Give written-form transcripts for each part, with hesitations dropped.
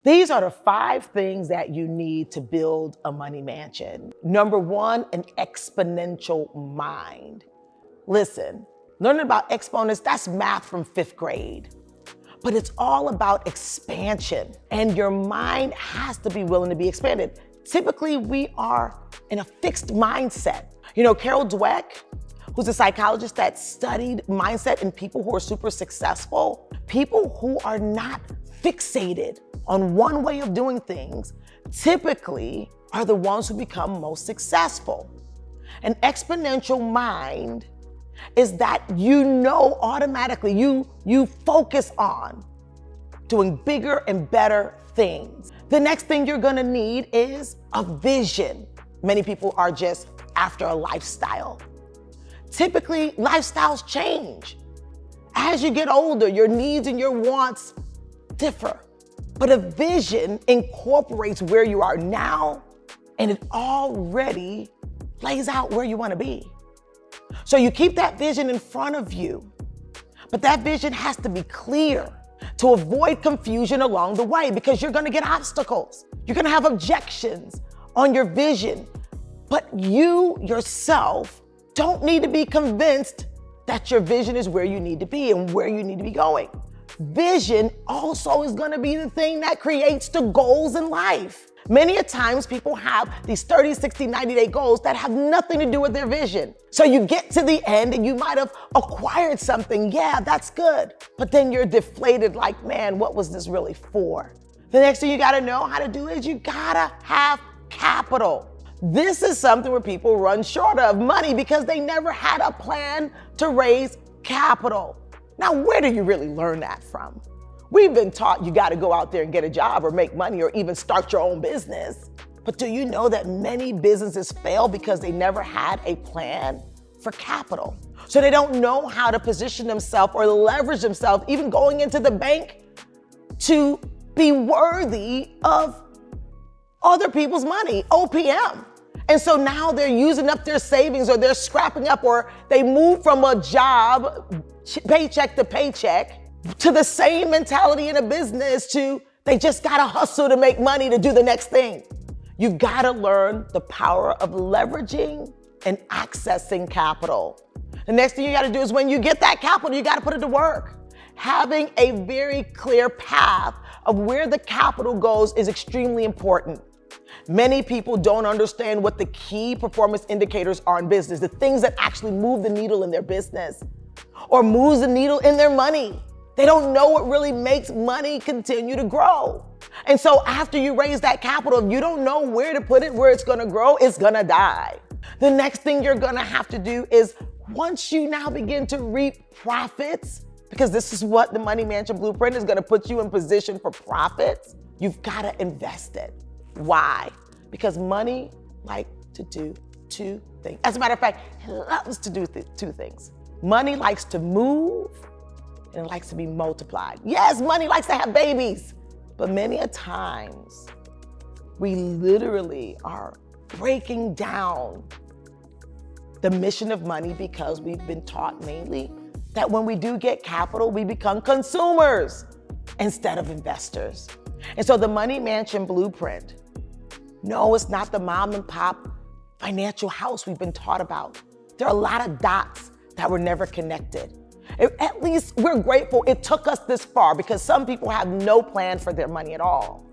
These are the 5 things that you need to build a money mansion. Number 1, an exponential mind. Listen, learning about exponents, that's math from 5th grade. But it's all about expansion, and your mind has to be willing to be expanded. Typically, we are in a fixed mindset. You know, Carol Dweck, who's a psychologist that studied mindset in people who are super successful, people who are not fixated on one way of doing things, typically are the ones who become most successful. An exponential mind is that you know automatically, you focus on doing bigger and better things. The next thing you're gonna need is a vision. Many people are just after a lifestyle. Typically, lifestyles change. As you get older, your needs and your wants differ. But a vision incorporates where you are now, and it already lays out where you wanna be. So you keep that vision in front of you, but that vision has to be clear to avoid confusion along the way, because you're gonna get obstacles. You're gonna have objections on your vision, but you yourself don't need to be convinced that your vision is where you need to be and where you need to be going. Vision also is gonna be the thing that creates the goals in life. Many a times people have these 30, 60, 90-day goals that have nothing to do with their vision. So you get to the end and you might have acquired something. Yeah, that's good. But then you're deflated like, man, what was this really for? The next thing you gotta know how to do is you gotta have capital. This is something where people run short of money because they never had a plan to raise capital. Now, where do you really learn that from? We've been taught you gotta go out there and get a job or make money or even start your own business. But do you know that many businesses fail because they never had a plan for capital? So they don't know how to position themselves or leverage themselves, even going into the bank, to be worthy of other people's money, OPM. And so now they're using up their savings, or they're scrapping up, or they move from a job, paycheck to paycheck, to the same mentality in a business to they just gotta hustle to make money to do the next thing. You gotta learn the power of leveraging and accessing capital. The next thing you gotta do is when you get that capital, you gotta put it to work. Having a very clear path of where the capital goes is extremely important. Many people don't understand what the key performance indicators are in business, the things that actually move the needle in their business or moves the needle in their money. They don't know what really makes money continue to grow. And so after you raise that capital, if you don't know where to put it, where it's gonna grow, it's gonna die. The next thing you're gonna have to do is, once you now begin to reap profits, because this is what the Money Mansion Blueprint is gonna put you in position for profits, you've gotta invest it. Why? Because money likes to do 2 things. As a matter of fact, it loves to do 2 things. Money likes to move, and it likes to be multiplied. Yes, money likes to have babies, but many a times we literally are breaking down the mission of money because we've been taught mainly that when we do get capital, we become consumers instead of investors. And so the Money Mansion Blueprint, no, it's not the mom and pop financial house we've been taught about. There are a lot of dots that were never connected. At least we're grateful it took us this far, because some people have no plan for their money at all.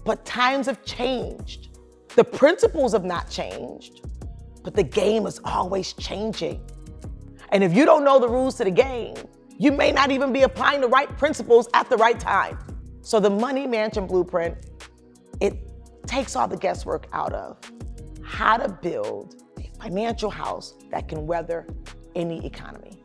But times have changed. The principles have not changed, but the game is always changing. And if you don't know the rules to the game, you may not even be applying the right principles at the right time. So the Money Mansion Blueprint, it takes all the guesswork out of how to build a financial house that can weather any economy.